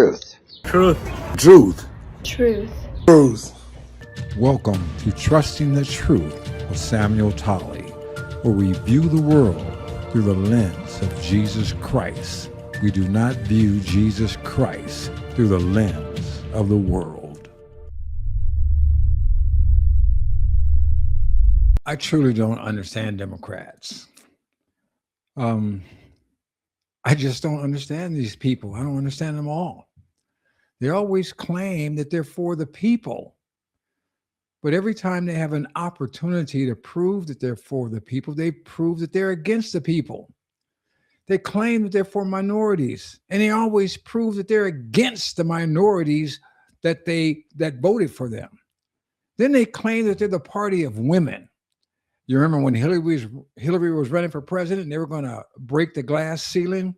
Truth. Truth. Truth. Truth. Truth. Welcome to Trusting the Truth with Samuel Tolley, where we view the world through the lens of Jesus Christ. We do not view Jesus Christ through the lens of the world. I truly don't understand Democrats. I just don't understand these people. I don't understand them all. They always claim that they're for the people. But every time they have an opportunity to prove that they're for the people, they prove that they're against the people. They claim that they're for minorities, and they always prove that they're against the minorities that voted for them. Then they claim that they're the party of women. You remember when Hillary was running for president and they were going to break the glass ceiling,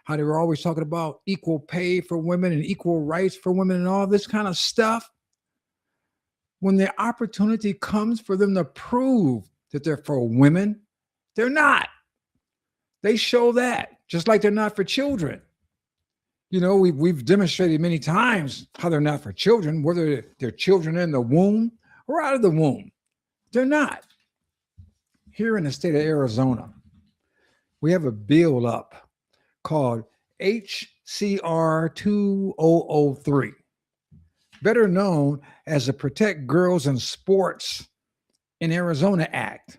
how they were always talking about equal pay for women and equal rights for women and all this kind of stuff. When the opportunity comes for them to prove that they're for women, they're not. They show that, just like they're not for children. You know, we've demonstrated many times how they're not for children, whether they're children in the womb or out of the womb. They're not. Here in the state of Arizona, we have a bill up called HCR 2003, better known as the Protect Girls in Sports in Arizona Act,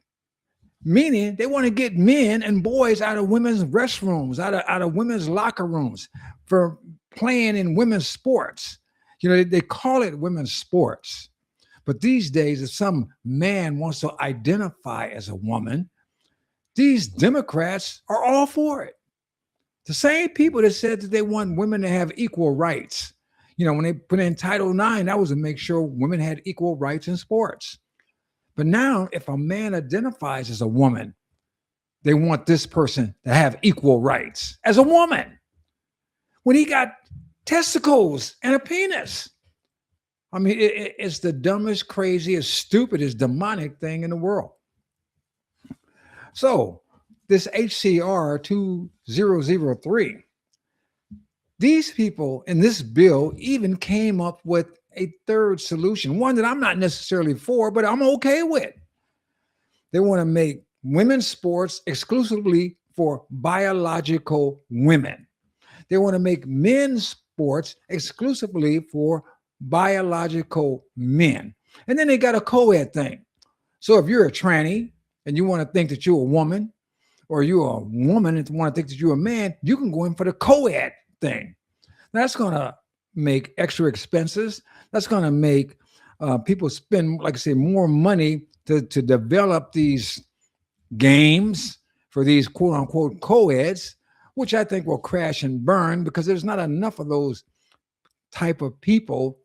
meaning they want to get men and boys out of women's restrooms, out of women's locker rooms for playing in women's sports. You know, they call it women's sports. But these days, if some man wants to identify as a woman, these Democrats are all for it. The same people that said that they want women to have equal rights. You know, when they put in Title IX, that was to make sure women had equal rights in sports. But now, if a man identifies as a woman, they want this person to have equal rights as a woman when he got testicles and a penis. I mean, it's the dumbest, craziest, stupidest, demonic thing in the world. So this HCR 2003, these people in this bill even came up with a third solution, one that I'm not necessarily for, but I'm okay with. They want to make women's sports exclusively for biological women. They want to make men's sports exclusively for biological men. And then they got a co-ed thing. So if you're a tranny and you want to think that you're a woman, or you're a woman and want to think that you're a man, you can go in for the co-ed thing. That's going to make extra expenses. That's going to make people spend, like I say, more money to develop these games for these quote unquote co-eds, which I think will crash and burn because there's not enough of those type of people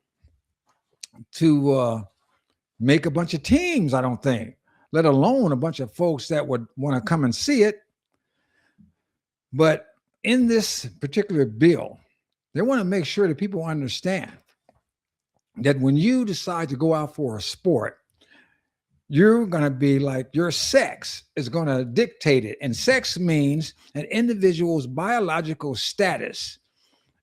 to make a bunch of teams, I don't think, let alone a bunch of folks that would want to come and see it. But in this particular bill, they want to make sure that people understand that when you decide to go out for a sport, you're going to be like, your sex is going to dictate it. And sex means an individual's biological status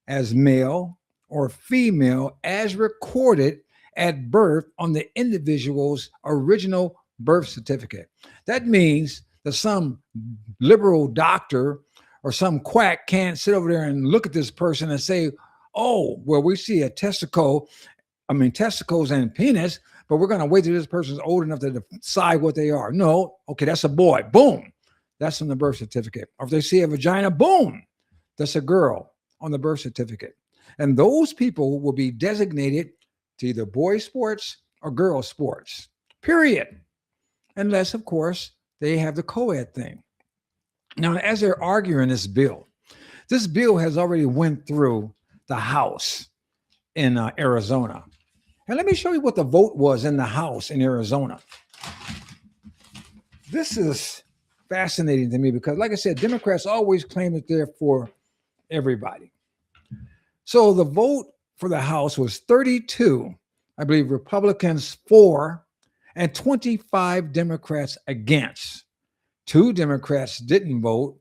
as male or female as recorded at birth on the individual's original birth certificate. That means that some liberal doctor or some quack can't sit over there and look at this person and say, oh, well, we see testicles and penis, but we're going to wait till this person's old enough to decide what they are. No, okay, that's a boy. Boom. That's from the birth certificate. Or if they see a vagina, boom, that's a girl on the birth certificate. And those people will be designated to either boy sports or girl sports, period. Unless, of course, they have the co-ed thing. Now, as they're arguing this bill has already went through the House in Arizona. And let me show you what the vote was in the House in Arizona. This is fascinating to me because, like I said, Democrats always claim that they're for everybody. So the vote for the House was 32, I believe, Republicans for, and 25 Democrats against. 2 Democrats didn't vote,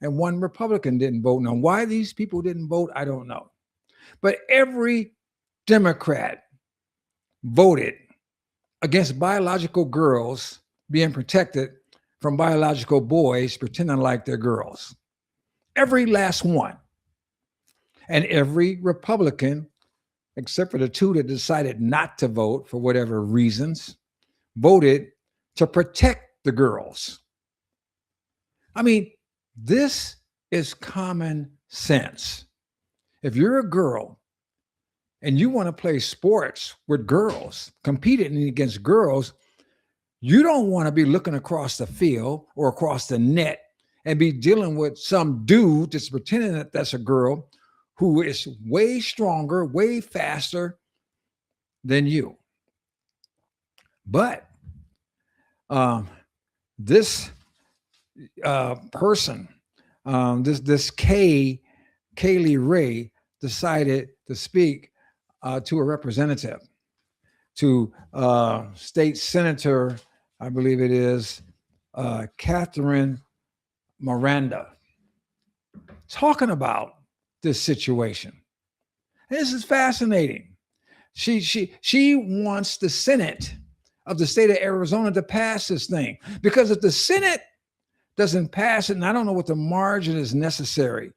and 1 Republican didn't vote. Now, why these people didn't vote, I don't know. But every Democrat voted against biological girls being protected from biological boys pretending like they're girls. Every last one. And every Republican, except for the two that decided not to vote for whatever reasons, voted to protect the girls. I mean, this is common sense. If you're a girl and you want to play sports with girls, competing against girls, you don't want to be looking across the field or across the net and be dealing with some dude that's pretending that that's a girl who is way stronger, way faster than you. But this person, this Kaylee Ray, decided to speak to a representative, to State Senator, I believe it is, Catherine Miranda, talking about this situation. And this is fascinating. She wants the Senate of the state of Arizona to pass this thing, because if the Senate doesn't pass it, and I don't know what the margin is necessary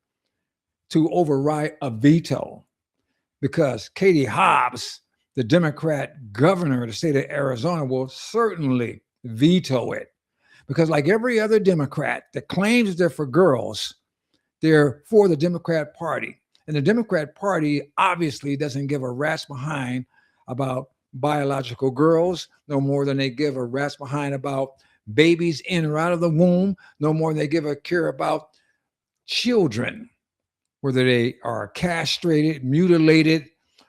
to override a veto, because Katie Hobbs, the Democrat governor of the state of Arizona, will certainly veto it. Because like every other Democrat that claims they're for girls, they're for the Democrat Party. And the Democrat Party obviously doesn't give a rat's behind about biological girls, no more than they give a rat's behind about babies in or out of the womb, no more than they give a care about children, whether they are castrated, mutilated,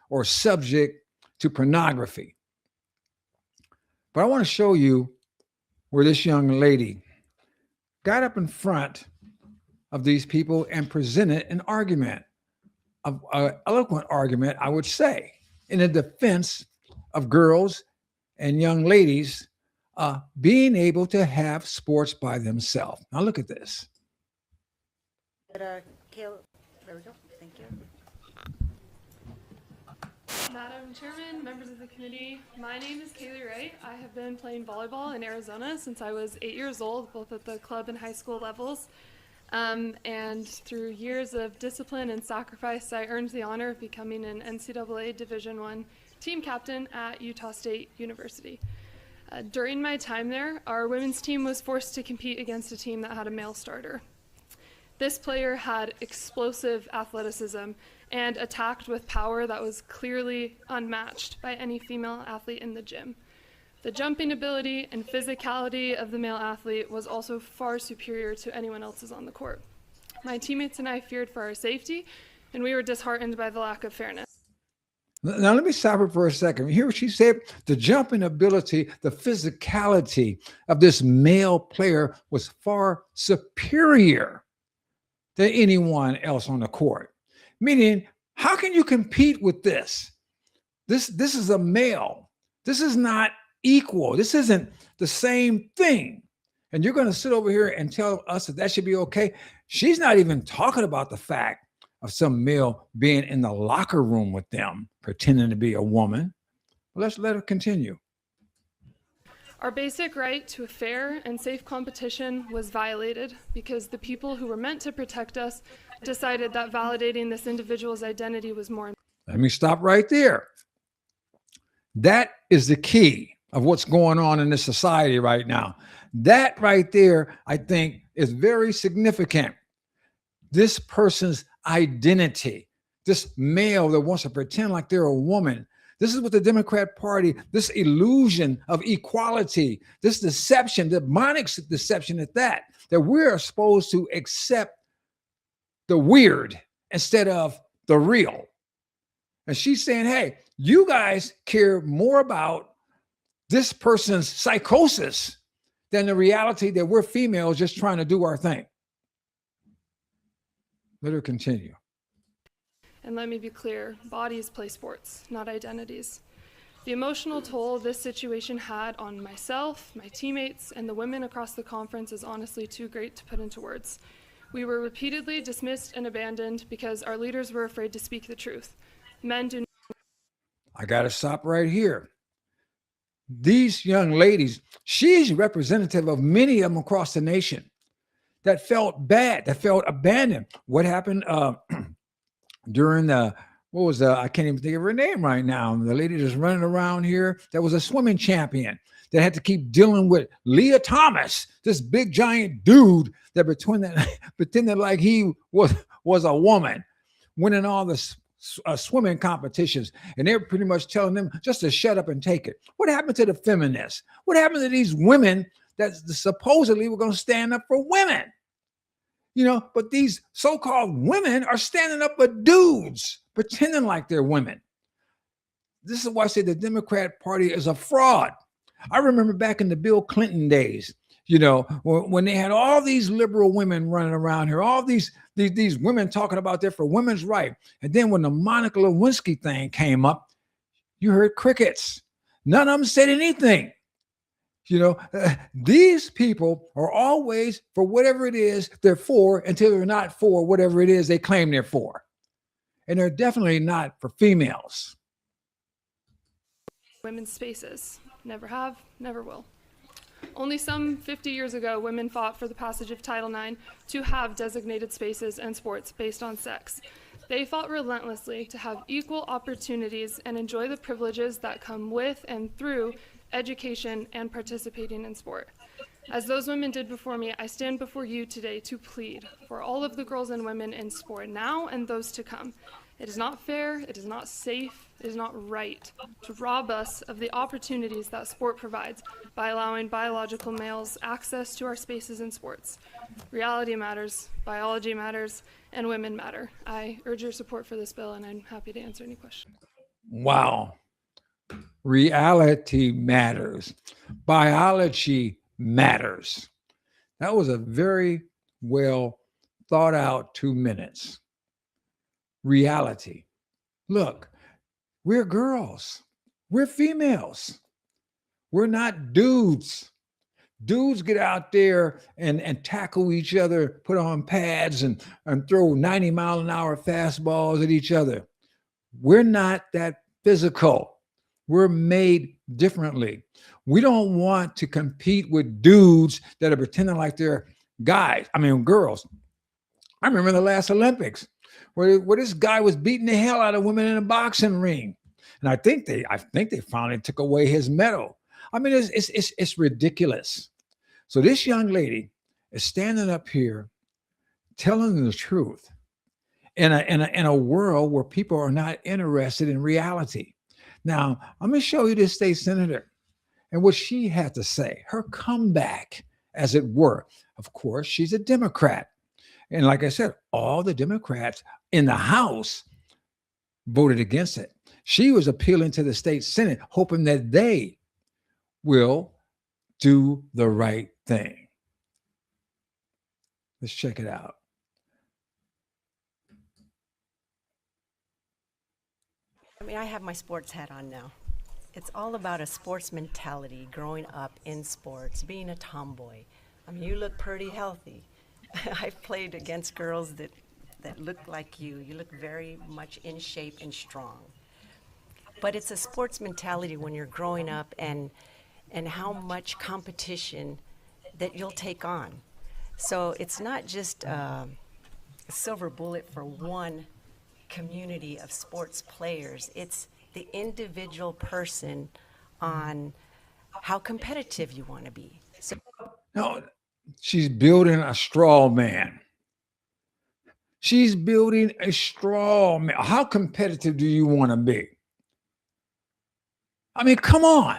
or subject to pornography. But I want to show you where this young lady got up in front of these people and presented an argument, an eloquent argument, I would say, in the defense of girls and young ladies being able to have sports by themselves. Now look at this. There we go. Thank you. Madam Chairman, members of the committee, my name is Kaylee Ray. I have been playing volleyball in Arizona since I was 8 years old, both at the club and high school levels. And through years of discipline and sacrifice, I earned the honor of becoming an NCAA Division I team captain at Utah State University. During my time there, our women's team was forced to compete against a team that had a male starter. This player had explosive athleticism and attacked with power that was clearly unmatched by any female athlete in the gym. The jumping ability and physicality of the male athlete was also far superior to anyone else's on the court. My teammates and I feared for our safety, and we were disheartened by the lack of fairness. Now, let me stop her for a second. Hear what she said? The jumping ability, the physicality of this male player was far superior than anyone else on the court. Meaning, how can you compete with this? This is a male. This is not equal. This isn't the same thing. And you're going to sit over here and tell us that should be okay? She's not even talking about the fact of some male being in the locker room with them, pretending to be a woman. Let's let her continue. Our basic right to a fair and safe competition was violated because the people who were meant to protect us decided that validating this individual's identity was more important. Let me stop right there. That is the key of what's going on in this society right now. That right there, I think, is very significant. This person's identity, this male that wants to pretend like they're a woman. This is what the Democrat Party, this illusion of equality, this deception, demonic deception at that we're supposed to accept the weird instead of the real. And she's saying, hey, you guys care more about this person's psychosis than the reality that we're females just trying to do our thing. Let her continue. And let me be clear, bodies play sports, not identities. The emotional toll this situation had on myself, my teammates, and the women across the conference is honestly too great to put into words. We were repeatedly dismissed and abandoned because our leaders were afraid to speak the truth. Men do. I got to stop right here. These young ladies, she's representative of many of them across the nation that felt bad, that felt abandoned. What happened during I can't even think of her name right now. The lady that's running around here that was a swimming champion that had to keep dealing with Leah Thomas, this big giant dude that pretended like he was a woman, winning all the swimming competitions, and they're pretty much telling them just to shut up and take it. What happened to the feminists? What happened to these women that supposedly were going to stand up for women? But these so-called women are standing up for dudes, pretending like they're women. This is why I say the Democrat Party is a fraud. I remember back in the Bill Clinton days, when they had all these liberal women running around here, all these women talking about they're for women's right. And then when the Monica Lewinsky thing came up, you heard crickets. None of them said anything. These people are always for whatever it is they're for until they're not for whatever it is they claim they're for. And they're definitely not for females. Women's spaces. Never have, never will. Only some 50 years ago, women fought for the passage of Title IX to have designated spaces and sports based on sex. They fought relentlessly to have equal opportunities and enjoy the privileges that come with and through education and participating in sport. As those women did before me, I stand before you today to plead for all of the girls and women in sport now and those to come. It is not fair, it is not safe, it is not right to rob us of the opportunities that sport provides by allowing biological males access to our spaces in sports. Reality matters, biology matters, and women matter. I urge your support for this bill, and I'm happy to answer any questions. Wow. Reality matters. Biology matters. That was a very well thought out 2 minutes. Reality. Look, we're girls. We're females. We're not dudes. Dudes get out there and tackle each other, put on pads and throw 90-mile-an-hour fastballs at each other. We're not that physical. We're made differently. We don't want to compete with dudes that are pretending like they're girls. I remember the last Olympics where this guy was beating the hell out of women in a boxing ring. And I think they finally took away his medal. It's ridiculous. So this young lady is standing up here telling the truth in a world where people are not interested in reality. Now, I'm going to show you this state senator and what she had to say, her comeback, as it were. Of course, she's a Democrat. And like I said, all the Democrats in the House voted against it. She was appealing to the state Senate, hoping that they will do the right thing. Let's check it out. I have my sports hat on now. It's all about a sports mentality, growing up in sports, being a tomboy. You look pretty healthy. I've played against girls that look like you. You look very much in shape and strong. But it's a sports mentality when you're growing up and how much competition that you'll take on. So it's not just a silver bullet for one community of sports players. It's the individual person on how competitive you want to be. So no, she's building a straw man. She's building a straw man. How competitive do you want to be? Come on.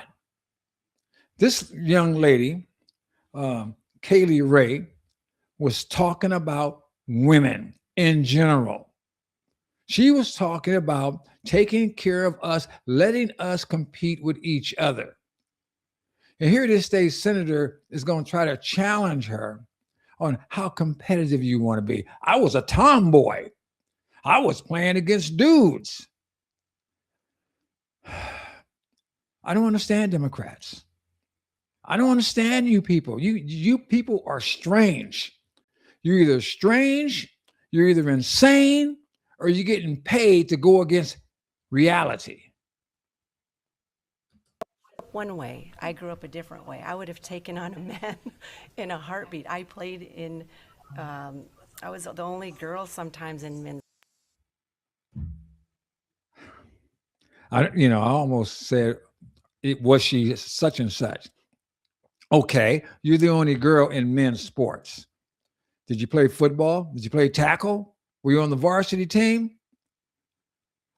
This young lady, Kaylee Ray, was talking about women in general. She was talking about taking care of us, letting us compete with each other. And here this state senator is going to try to challenge her on how competitive you want to be. I was a tomboy. I was playing against dudes. I don't understand Democrats. I don't understand you people. You people are strange. You're either strange, you're either insane, or you're getting paid to go against reality. One way. I grew up a different way. I would have taken on a man in a heartbeat. I played in, I was the only girl sometimes in men's. I almost said, was she such and such? Okay, you're the only girl in men's sports. Did you play football? Did you play tackle? Were you on the varsity team?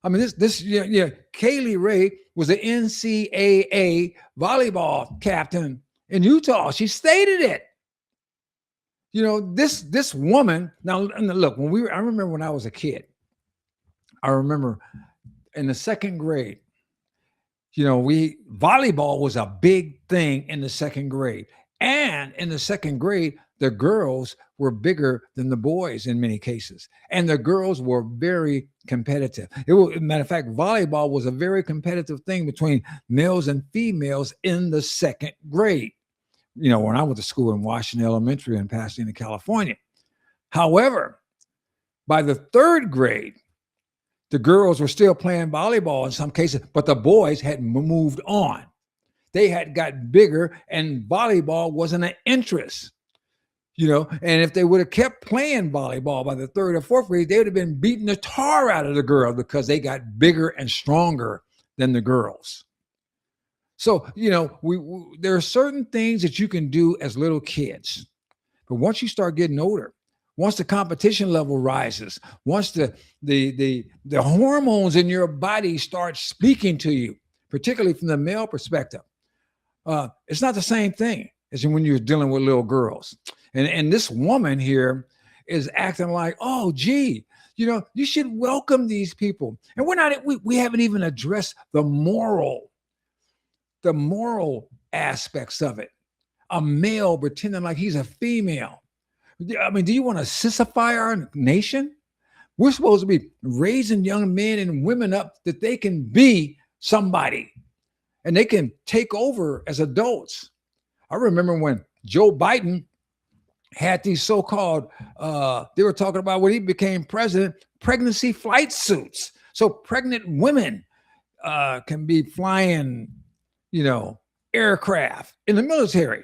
I mean, Kaylee Ray was an NCAA volleyball captain in Utah. She stated it. This woman. Now, look, I remember when I was a kid. I remember in the second grade. Volleyball was a big thing in the second grade, and in the second grade, the girls were bigger than the boys in many cases, and the girls were very competitive. Matter of fact, volleyball was a very competitive thing between males and females in the second grade. When I went to school in Washington Elementary in Pasadena, California. However, by the third grade, the girls were still playing volleyball in some cases, but the boys had moved on. They had got bigger, and volleyball wasn't an interest. And if they would have kept playing volleyball by the third or fourth grade, they would have been beating the tar out of the girls because they got bigger and stronger than the girls. So, there are certain things that you can do as little kids. But once you start getting older, once the competition level rises, once the hormones in your body start speaking to you, particularly from the male perspective, it's not the same thing as when you're dealing with little girls. And this woman here is acting like, oh, gee, you should welcome these people. And we haven't even addressed the moral aspects of it. A male pretending like he's a female. I mean, do you want to sissify our nation? We're supposed to be raising young men and women up that they can be somebody and they can take over as adults. I remember when Joe Biden had these so-called, they were talking about when he became president, pregnancy flight suits. So pregnant women can be flying, aircraft in the military.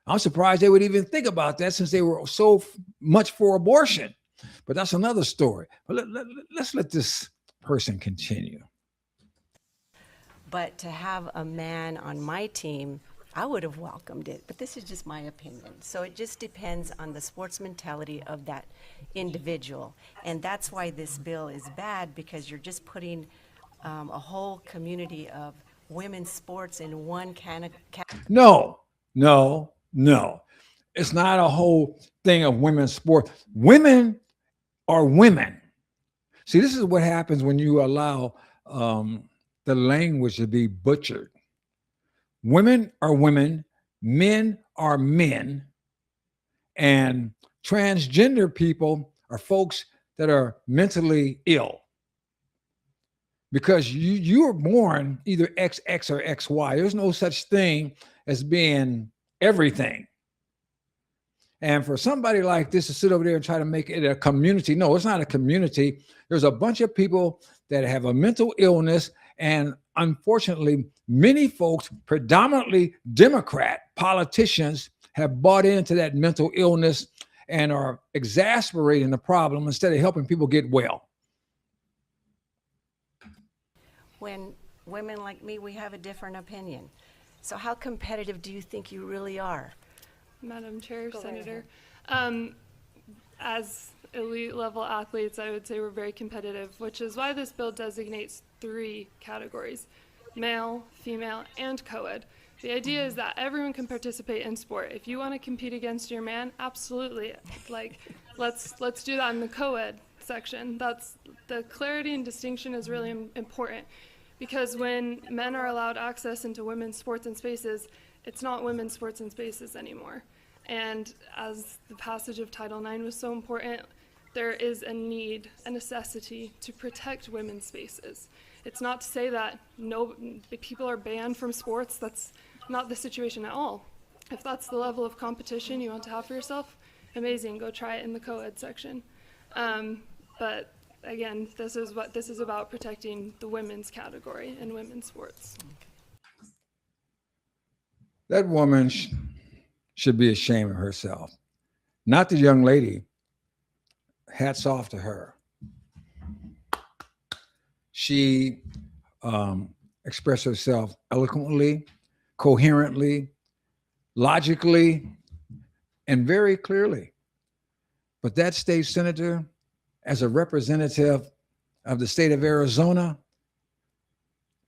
I'm surprised they would even think about that since they were so much for abortion. But that's another story. But let's let this person continue. But to have a man on my team, I would have welcomed it. But this is just my opinion. So it just depends on the sports mentality of that individual. And that's why this bill is bad, because you're just putting a whole community of women's sports in one No. It's not a whole thing of women's sport. Women are women. See, this is what happens when you allow the language to be butchered. Women are women, men are men, and transgender people are folks that are mentally ill. Because you were born either XX or XY. There's no such thing as being everything. And for somebody like this to sit over there and try to make it a community, no, it's not a community. There's a bunch of people that have a mental illness. And unfortunately, many folks, predominantly Democrat politicians, have bought into that mental illness and are exasperating the problem instead of helping people get well. When women like me, we have a different opinion. So how competitive do you think you really are? Madam Chair, Senator, as elite level athletes, I would say we're very competitive, which is why this bill designates 3 categories: male, female, and co-ed. The idea is that everyone can participate in sport. If you want to compete against your man, absolutely. Let's do that in the co-ed section. That's the clarity and distinction is really important, because when men are allowed access into women's sports and spaces, it's not women's sports and spaces anymore. And as the passage of Title IX was so important, there is a need, a necessity to protect women's spaces. It's not to say that people are banned from sports. That's not the situation at all. If that's the level of competition you want to have for yourself, amazing, go try it in the co-ed section. But again, this is what this is about, protecting the women's category in women's sports. That woman should be ashamed of herself. Not the young lady. Hats off to her. She expressed herself eloquently, coherently, logically, and very clearly. But that state senator, as a representative of the state of Arizona,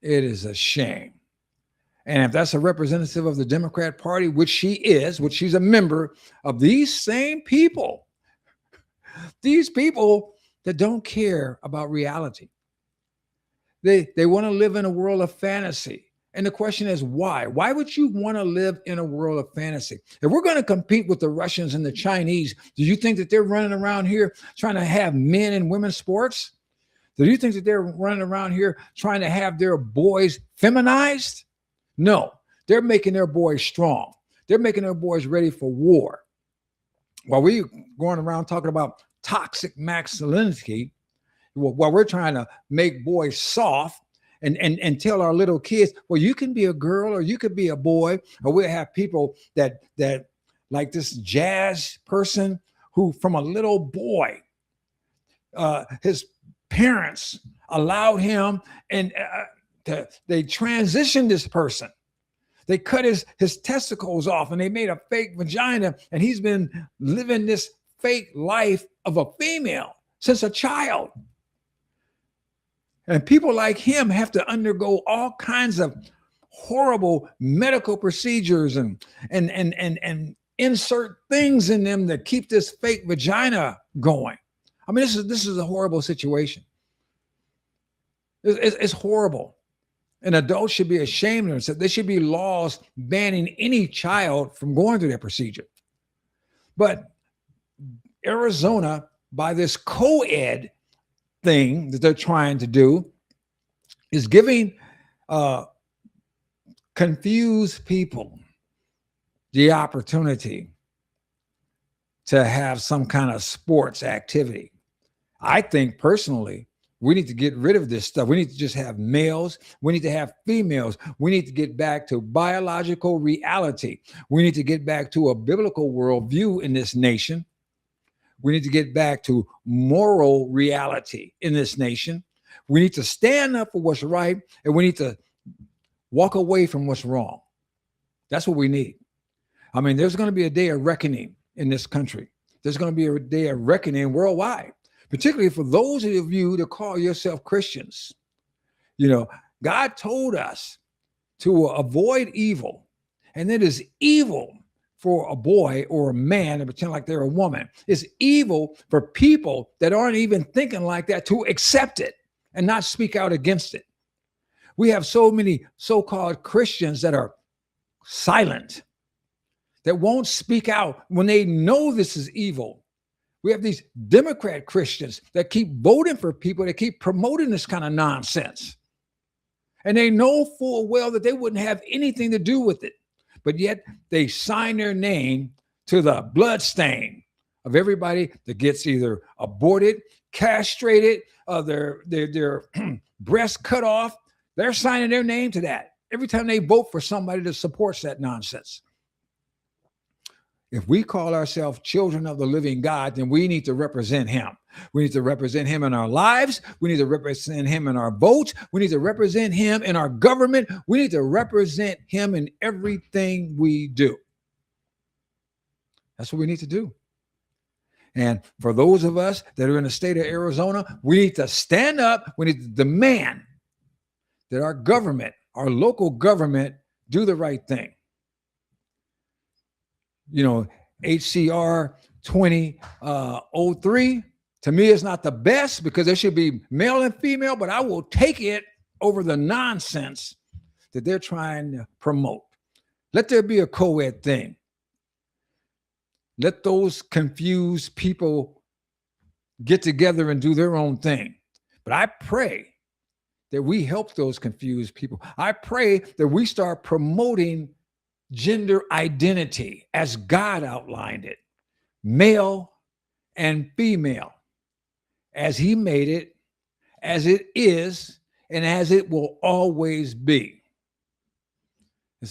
it is a shame. And if that's a representative of the Democrat Party, which she is, which she's a member of, these same people, these people that don't care about reality. They want to live in a world of fantasy. And the question is, why? Why would you want to live in a world of fantasy? If we're going to compete with the Russians and the Chinese, do you think that they're running around here trying to have men and women's sports? Do you think that they're running around here trying to have their boys feminized? No, they're making their boys strong. They're making their boys ready for war. While we're going around talking about toxic masculinity, while we're trying to make boys soft and tell our little kids, well, you can be a girl or you could be a boy, or we'll have people that like this jazz person who from a little boy, his parents allowed him and they transitioned this person. They cut his testicles off and they made a fake vagina, and he's been living this fake life of a female since a child. And people like him have to undergo all kinds of horrible medical procedures and insert things in them that keep this fake vagina going. I mean, this is a horrible situation. It's horrible. And adults should be ashamed of themselves. There should be laws banning any child from going through that procedure. But Arizona, by this co-ed thing that they're trying to do, is giving confused people the opportunity to have some kind of sports activity. I think personally, we need to get rid of this stuff. We need to just have males. We need to have females. We need to get back to biological reality. We need to get back to a biblical worldview in this nation. We need to get back to moral reality in this nation. We need to stand up for what's right, and we need to walk away from what's wrong. That's what we need. I mean, there's going to be a day of reckoning in this country. There's going to be a day of reckoning worldwide, particularly for those of you that call yourself Christians. You know, God told us to avoid evil, and it is evil for a boy or a man to pretend like they're a woman. It's evil for people that aren't even thinking like that to accept it and not speak out against it. We have so many so-called Christians that are silent, that won't speak out when they know this is evil. We have these Democrat Christians that keep voting for people that keep promoting this kind of nonsense. And they know full well that they wouldn't have anything to do with it. But yet they sign their name to the bloodstain of everybody that gets either aborted, castrated, their breasts cut off. They're signing their name to that every time they vote for somebody that supports that nonsense. If we call ourselves children of the living God, then we need to represent him. We need to represent him in our lives. We need to represent him in our votes. We need to represent him in our government. We need to represent him in everything we do. That's what we need to do. And for those of us that are in the state of Arizona, we need to stand up. We need to demand that our government, our local government, do the right thing. You know, HCR 2003, to me, is not the best because there should be male and female, but I will take it over the nonsense that they're trying to promote. Let there be a co-ed thing. Let those confused people get together and do their own thing. But I pray that we help those confused people. I pray that we start promoting gender identity as God outlined it, male and female. as he made it, as it is, and as it will always be.